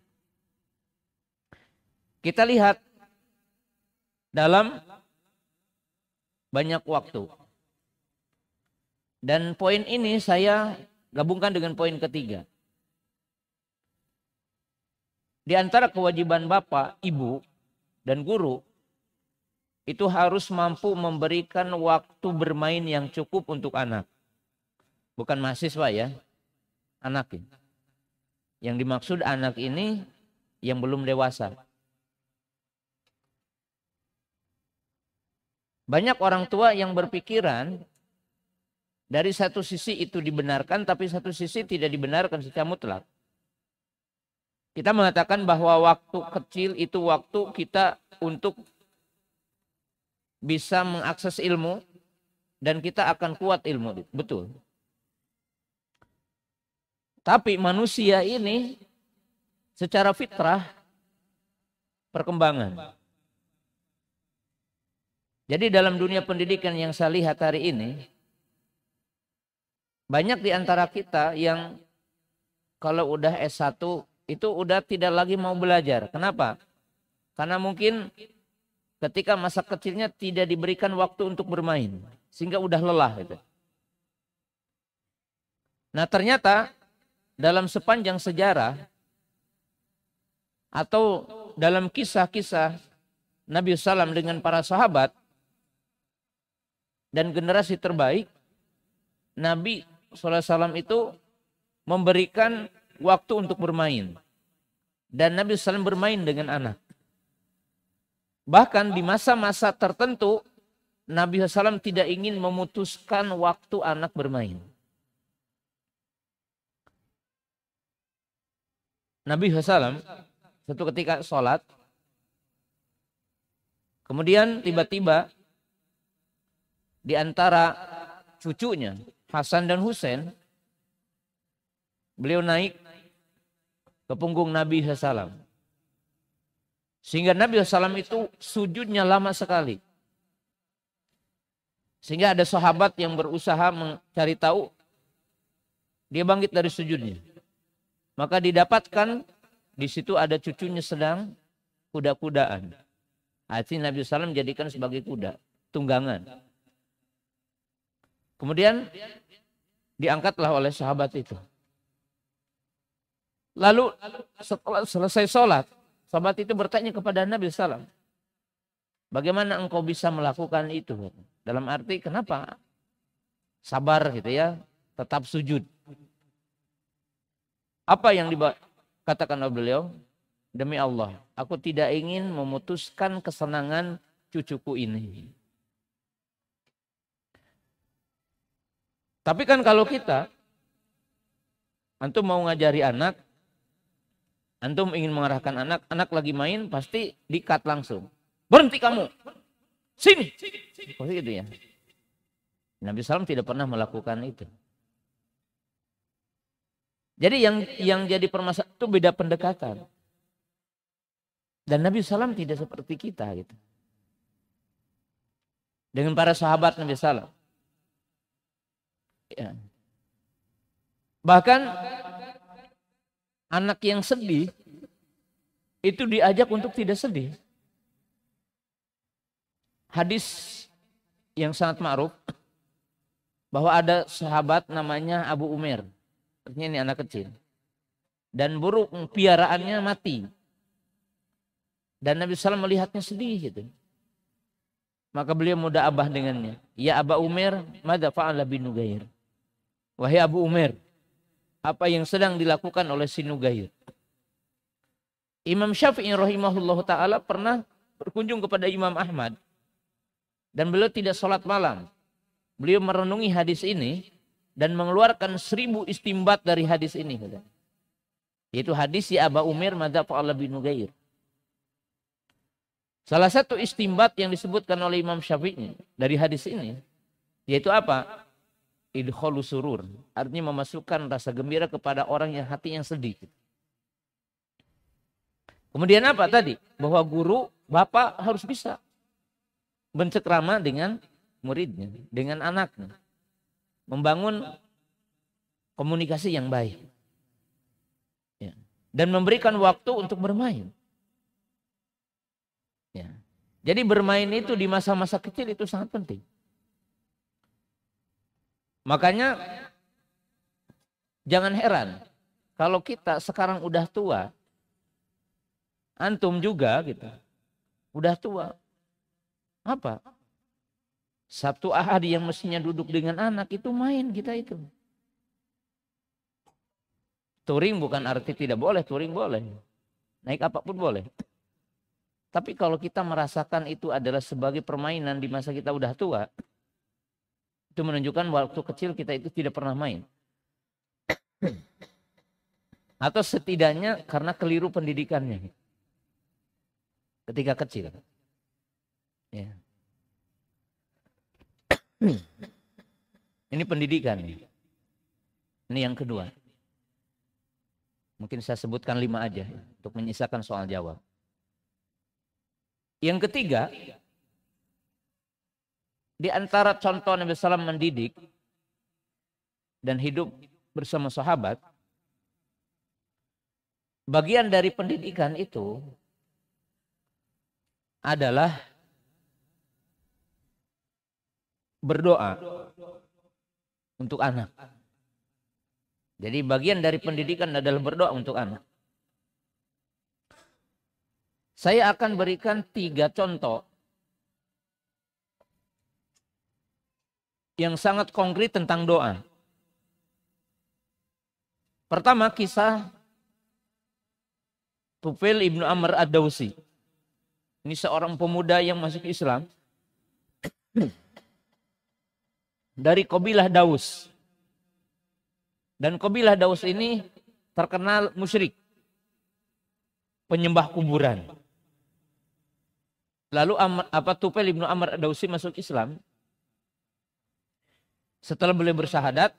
Kita lihat dalam banyak waktu. Dan poin ini saya gabungkan dengan poin ketiga. Di antara kewajiban bapak, ibu, dan guru itu harus mampu memberikan waktu bermain yang cukup untuk anak. Bukan mahasiswa ya, anak ini. Yang dimaksud anak ini yang belum dewasa. Banyak orang tua yang berpikiran dari satu sisi itu dibenarkan, tapi satu sisi tidak dibenarkan secara mutlak. Kita mengatakan bahwa waktu kecil itu waktu kita untuk bisa mengakses ilmu dan kita akan kuat ilmu. Betul. Tapi manusia ini secara fitrah perkembangan. Jadi dalam dunia pendidikan yang saya lihat hari ini, banyak di antara kita yang kalau udah S1 itu udah tidak lagi mau belajar. Kenapa? Karena mungkin ketika masa kecilnya tidak diberikan waktu untuk bermain. Sehingga udah lelah. Gitu. Nah ternyata dalam sepanjang sejarah atau dalam kisah-kisah Nabi SAW dengan para sahabat dan generasi terbaik, Nabi SAW itu memberikan waktu untuk bermain. Dan Nabi SAW bermain dengan anak. Bahkan di masa-masa tertentu, Nabi SAW tidak ingin memutuskan waktu anak bermain. Nabi SAW satu ketika sholat, kemudian tiba-tiba di antara cucunya, Hasan dan Husain, beliau naik ke punggung Nabi SAW. Sehingga Nabi SAW itu sujudnya lama sekali. Sehingga ada sahabat yang berusaha mencari tahu, dia bangkit dari sujudnya. Maka didapatkan di situ ada cucunya sedang kuda-kudaan. Artinya Nabi SAW menjadikan sebagai kuda, tunggangan. Kemudian diangkatlah oleh sahabat itu. Lalu setelah selesai sholat, sahabat itu bertanya kepada Nabi SAW, bagaimana engkau bisa melakukan itu? Dalam arti kenapa? Sabar gitu ya, tetap sujud. Apa yang dikatakan oleh beliau? Demi Allah, aku tidak ingin memutuskan kesenangan cucuku ini. Tapi kan kalau kita, antum mau ngajari anak, antum ingin mengarahkan anak, anak lagi main pasti di-cut langsung. Berhenti kamu, sini. Pasti gitu ya. Nabi SAW tidak pernah melakukan itu. Jadi yang jadi permasalahan itu beda pendekatan. Dan Nabi SAW tidak seperti kita gitu. Dengan para sahabat Nabi SAW. Ya. Bahkan anak yang sedih itu diajak untuk tidak sedih. Hadis yang sangat ma'ruf bahwa ada sahabat namanya Abu Umair. Artinya ini anak kecil. Dan burung piaraannya mati. Dan Nabi SAW melihatnya sedih gitu. Maka beliau muda abah dengannya. Ya Aba Umair, madza fa'ala bin Nugair. Wahai Abu Umair, apa yang sedang dilakukan oleh si Nugair? Imam Syafi'i rahimahullah ta'ala pernah berkunjung kepada Imam Ahmad. Dan beliau tidak sholat malam. Beliau merenungi hadis ini dan mengeluarkan 1000 istimbat dari hadis ini. Yaitu hadis ya Aba Umair, madza fa'ala bin Nugair. Salah satu istimbat yang disebutkan oleh Imam Syafi'i dari hadis ini, yaitu apa? Idkholu surur. Artinya memasukkan rasa gembira kepada orang yang hatinya sedih. Kemudian apa tadi? Bahwa guru, bapak harus bisa bercengkrama dengan muridnya, dengan anaknya. Membangun komunikasi yang baik. Ya. Dan memberikan waktu untuk bermain. Ya. Jadi bermain itu di masa-masa kecil itu sangat penting. Makanya jangan heran kalau kita sekarang udah tua, antum juga gitu, udah tua. Apa? Sabtu Ahad yang mestinya duduk dengan anak itu main kita itu. Touring bukan arti tidak boleh, touring boleh. Naik apapun boleh. Tapi kalau kita merasakan itu adalah sebagai permainan di masa kita udah tua, itu menunjukkan waktu kecil kita itu tidak pernah main. Atau setidaknya karena keliru pendidikannya ketika kecil. Ya. Ini pendidikan. Ini yang kedua. Mungkin saya sebutkan 5 aja untuk menyisakan soal jawab. Yang ketiga, di antara contoh Nabi SAW mendidik dan hidup bersama sahabat, bagian dari pendidikan itu adalah berdoa untuk anak. Jadi bagian dari pendidikan adalah berdoa untuk anak. Saya akan berikan 3 contoh yang sangat konkret tentang doa. Pertama, kisah Tufail ibnu Amr ad-Dawsi. Ini seorang pemuda yang masuk Islam dari kabilah Daus. Dan kabilah Daus ini terkenal musyrik, penyembah kuburan. Lalu Tufail ibnu Amr ad-Dawsi masuk Islam. Setelah beliau bersyahadat,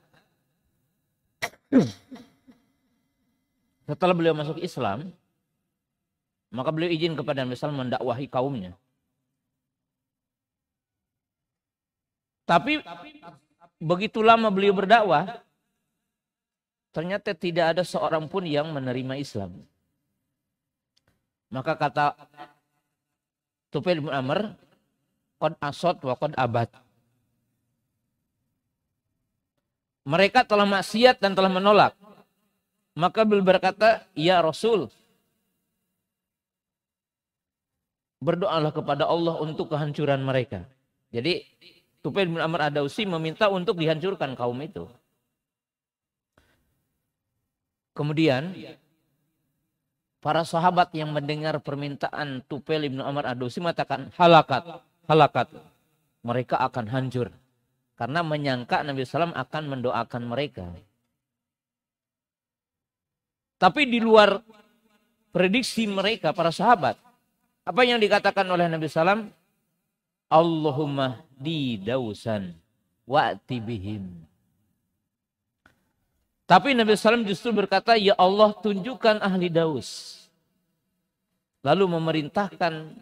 setelah beliau masuk Islam, maka beliau izin kepada Nabi SAW mendakwahi kaumnya. Tapi begitu lama beliau berdakwah, ternyata tidak ada seorang pun yang menerima Islam. Maka kata Tufail bin Amr, qad asad wa qad abad. Mereka telah maksiat dan telah menolak. Maka beliau berkata, ya Rasul, berdoalah kepada Allah untuk kehancuran mereka. Jadi Tufail bin Amr ad-Dawsi meminta untuk dihancurkan kaum itu. Kemudian para sahabat yang mendengar permintaan Tufail bin Amr ad-Dawsi mengatakan halakat, halakat. Mereka akan hancur. Karena menyangka Nabi SAW akan mendoakan mereka. Tapi di luar prediksi mereka, para sahabat, apa yang dikatakan oleh Nabi SAW? Allahumma di dausan wa'ti bihim. Tapi Nabi SAW justru berkata, ya Allah tunjukkan ahli Daus. Lalu memerintahkan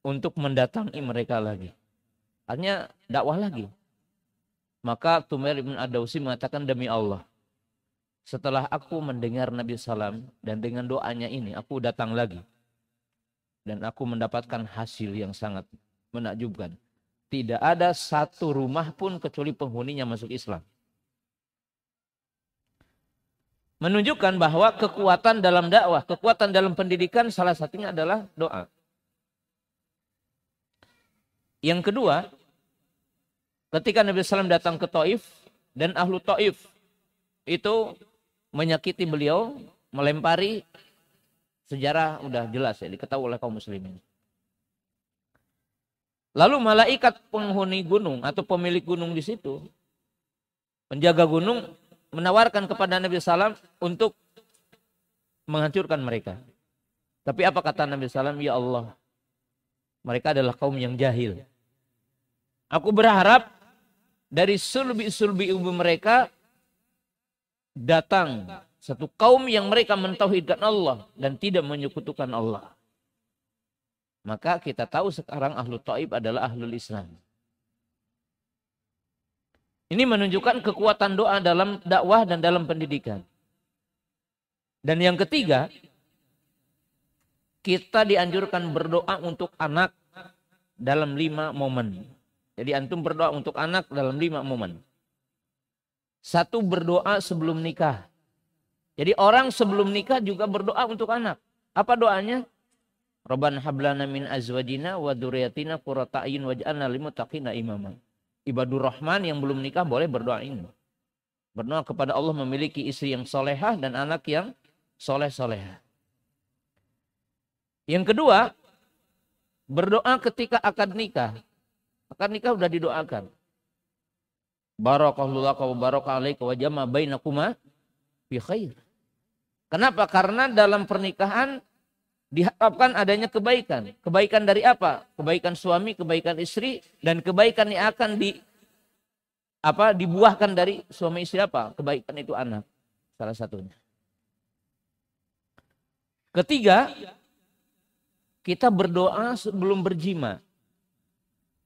untuk mendatangi mereka lagi. Artinya dakwah lagi. Maka Tufail bin ad-Dawsi mengatakan, demi Allah, setelah aku mendengar Nabi SAW dan dengan doanya ini, aku datang lagi. Dan aku mendapatkan hasil yang sangat menakjubkan. tidak ada satu rumah pun kecuali penghuninya masuk Islam. Menunjukkan bahwa kekuatan dalam dakwah, kekuatan dalam pendidikan salah satunya adalah doa. Yang kedua, ketika Nabi SAW datang ke Taif dan ahlu Taif itu menyakiti beliau, melempari, sejarah udah jelas ya, diketahui oleh kaum muslimin. Lalu malaikat penghuni gunung atau pemilik gunung di situ, penjaga gunung, menawarkan kepada Nabi SAW untuk menghancurkan mereka. Tapi apa kata Nabi SAW? Ya Allah, mereka adalah kaum yang jahil. Aku berharap dari sulbi-sulbi ibu mereka datang satu kaum yang mereka mentauhidkan Allah dan tidak menyekutukan Allah. Maka kita tahu sekarang ahlu Taif adalah ahlul Islam. Ini menunjukkan kekuatan doa dalam dakwah dan dalam pendidikan. Dan yang ketiga, kita dianjurkan berdoa untuk anak dalam 5 momen. Jadi antum berdoa untuk anak dalam 5 momen. 1, berdoa sebelum nikah. Jadi orang sebelum nikah juga berdoa untuk anak. Apa doanya? Rabbana hablana min azwajina wa dzurriyyatina qurrata a'yun waj'alna lil muttaqina imama. Ibadur Rahman yang belum nikah boleh berdoa ini. Berdoa kepada Allah memiliki istri yang solehah dan anak yang soleh-solehah. Yang kedua, berdoa ketika akad nikah. Akad nikah sudah didoakan. Barakallahu laka wa baraka alaika wa jama bainakuma bi khair. Kenapa? Karena dalam pernikahan diharapkan adanya kebaikan. Kebaikan dari apa? Kebaikan suami, kebaikan istri, dan kebaikan yang akan dibuahkan dari suami istri apa? Kebaikan itu anak. Salah satunya. Ketiga, kita berdoa sebelum berjima.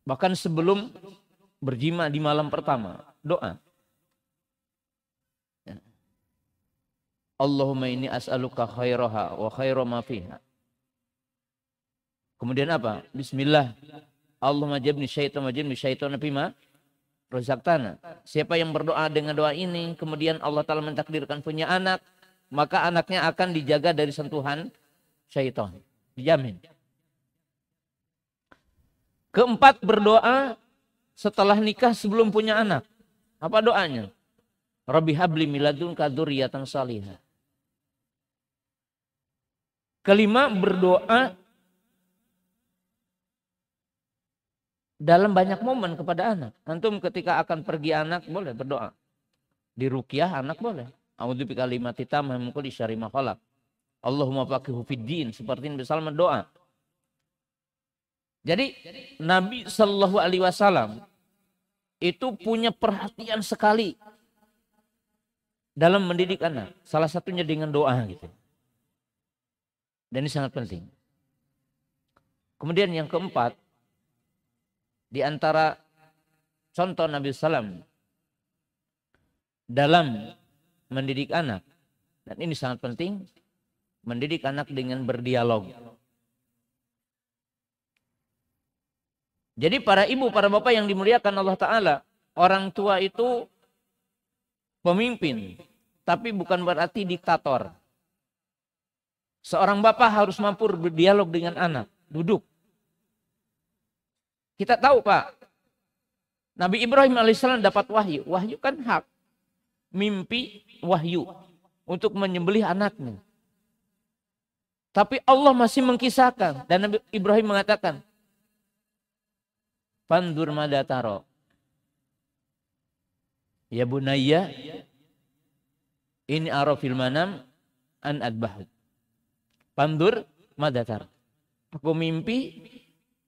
Bahkan sebelum berjima di malam pertama. Doa. Allahumma inni as'aluka khairaha wa khaira ma fiha. Kemudian apa? Bismillah. Allahumma jabni syaitan wa jabni syaitan bima razaqtana. Siapa yang berdoa dengan doa ini, kemudian Allah Ta'ala mentakdirkan punya anak, maka anaknya akan dijaga dari sentuhan syaitan. Dijamin. Keempat, berdoa setelah nikah sebelum punya anak. Apa doanya? Rabbi habli miladunka dzurriyyatan salihah. Kelima, berdoa dalam banyak momen kepada anak. Antum ketika akan pergi anak boleh berdoa. Di ruqyah anak boleh. A'udzu bikalimati tammati min kulli syarri ma khalaq. Allahumma faqihu fid din, seperti Nabi sallallahu doa. Jadi Nabi sallallahu alaihi wasallam itu punya perhatian sekali dalam mendidik anak. Salah satunya dengan doa gitu. Dan ini sangat penting. Kemudian yang keempat, di antara contoh Nabi SAW dalam mendidik anak, dan ini sangat penting, mendidik anak dengan berdialog. Jadi para ibu, para bapak yang dimuliakan Allah Ta'ala, orang tua itu pemimpin, tapi bukan berarti diktator. Seorang bapak harus mampu berdialog dengan anak, duduk. Kita tahu Pak, Nabi Ibrahim alaihissalam dapat wahyu. Wahyu kan hak. Mimpi wahyu untuk menyembelih anaknya. Tapi Allah masih mengkisahkan. Dan Nabi Ibrahim mengatakan, Fandur madataro. Ya bunayya, ini arafil manam an adbahud. Fandur madataro. Aku mimpi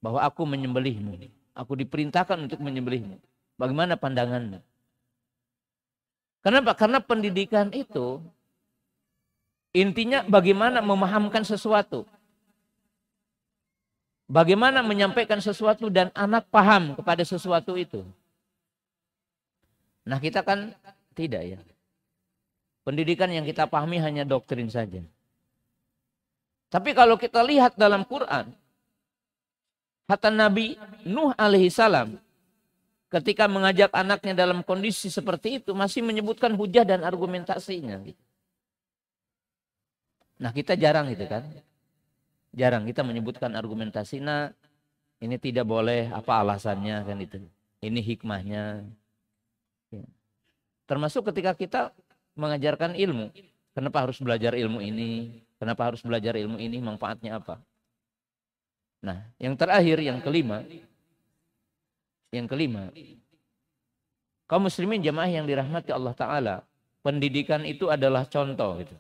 bahwa aku menyembelihmu. Aku diperintahkan untuk menyembelihmu. Bagaimana pandanganmu? Kenapa? Karena pendidikan itu intinya bagaimana memahamkan sesuatu. Bagaimana menyampaikan sesuatu dan anak paham kepada sesuatu itu. Nah kita kan tidak ya. Pendidikan yang kita pahami hanya doktrin saja. Tapi kalau kita lihat dalam Quran, kata Nabi Nuh alaihissalam ketika mengajak anaknya dalam kondisi seperti itu masih menyebutkan hujah dan argumentasinya. Nah kita jarang gitu kan. Jarang kita menyebutkan argumentasi. Nah ini tidak boleh, apa alasannya kan itu. Ini hikmahnya. Ya. Termasuk ketika kita mengajarkan ilmu. Kenapa harus belajar ilmu ini? Kenapa harus belajar ilmu ini? Manfaatnya apa? Nah yang terakhir, yang kelima. Kaum muslimin jamaah yang dirahmati Allah Ta'ala. Pendidikan itu adalah contoh. Gitu.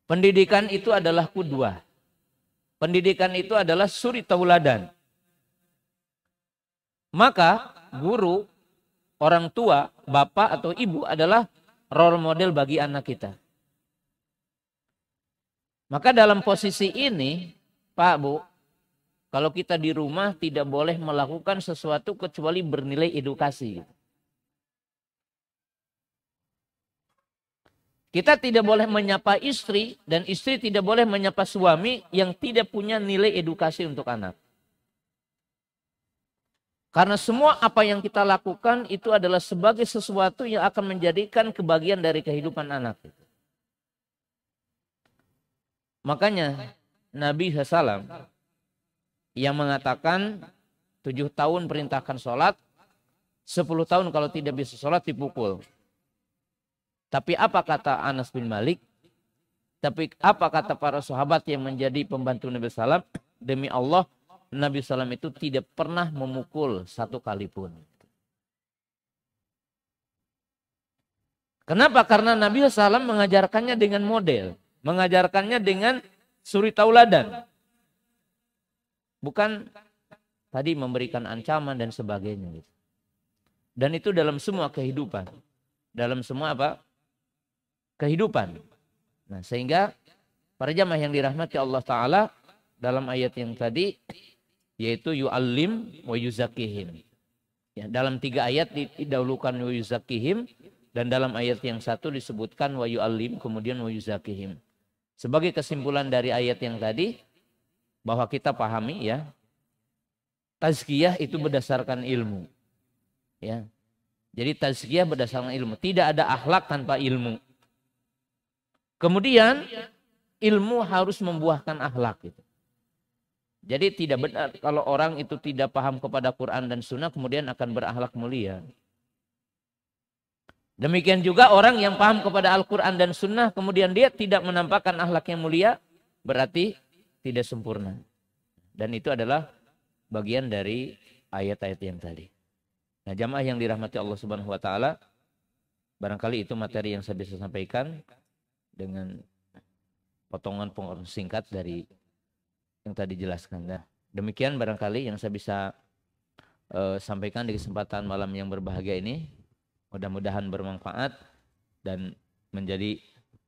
Pendidikan itu adalah qudwah. Pendidikan itu adalah suri tauladan. Maka guru, orang tua, bapak atau ibu adalah role model bagi anak kita. Maka dalam posisi ini, Pak, Bu, kalau kita di rumah tidak boleh melakukan sesuatu kecuali bernilai edukasi. Kita tidak boleh menyapa istri dan istri tidak boleh menyapa suami yang tidak punya nilai edukasi untuk anak. Karena semua apa yang kita lakukan itu adalah sebagai sesuatu yang akan menjadikan kebahagiaan dari kehidupan anak. Makanya Nabi SAW yang mengatakan 7 tahun perintahkan sholat, 10 tahun kalau tidak bisa sholat dipukul. Tapi apa kata Anas bin Malik? Tapi apa kata para sahabat yang menjadi pembantu Nabi SAW? Demi Allah, Nabi SAW itu tidak pernah memukul satu kali pun. Kenapa? Karena Nabi SAW mengajarkannya dengan model. Mengajarkannya dengan suri tauladan. Bukan tadi memberikan ancaman dan sebagainya. Dan itu dalam semua kehidupan. Dalam semua apa? Kehidupan. Nah, sehingga para jamaah yang dirahmati Allah Ta'ala dalam ayat yang tadi yaitu yu'allim wa yuzakihim. Ya, dalam 3 ayat didahulukan wa yuzakihim dan dalam ayat yang 1 disebutkan wa yu'allim kemudian wa yuzakihim. Sebagai kesimpulan dari ayat yang tadi bahwa kita pahami ya tazkiyah itu berdasarkan ilmu. Ya. Jadi tazkiyah berdasarkan ilmu, tidak ada akhlak tanpa ilmu. Kemudian ilmu harus membuahkan akhlak. Gitu. Jadi tidak benar kalau orang itu tidak paham kepada Quran dan Sunnah kemudian akan berakhlak mulia. Demikian juga orang yang paham kepada Al-Quran dan Sunnah kemudian dia tidak menampakkan akhlak yang mulia berarti tidak sempurna. Dan itu adalah bagian dari ayat-ayat yang tadi. Nah jamaah yang dirahmati Allah Subhanahu Wa Ta'ala, barangkali itu materi yang saya bisa sampaikan dengan potongan singkat dari yang tadi dijelaskan. Nah, demikian barangkali yang saya bisa sampaikan di kesempatan malam yang berbahagia ini. Mudah-mudahan bermanfaat dan menjadi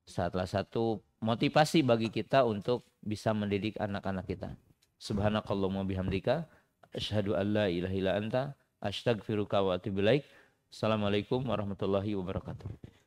salah satu motivasi bagi kita untuk bisa mendidik anak-anak kita. Subhanakallahumma bihamdika asyhadu an la ilaha illa anta astaghfiruka wa atubu ilaik. Assalamualaikum warahmatullahi wabarakatuh.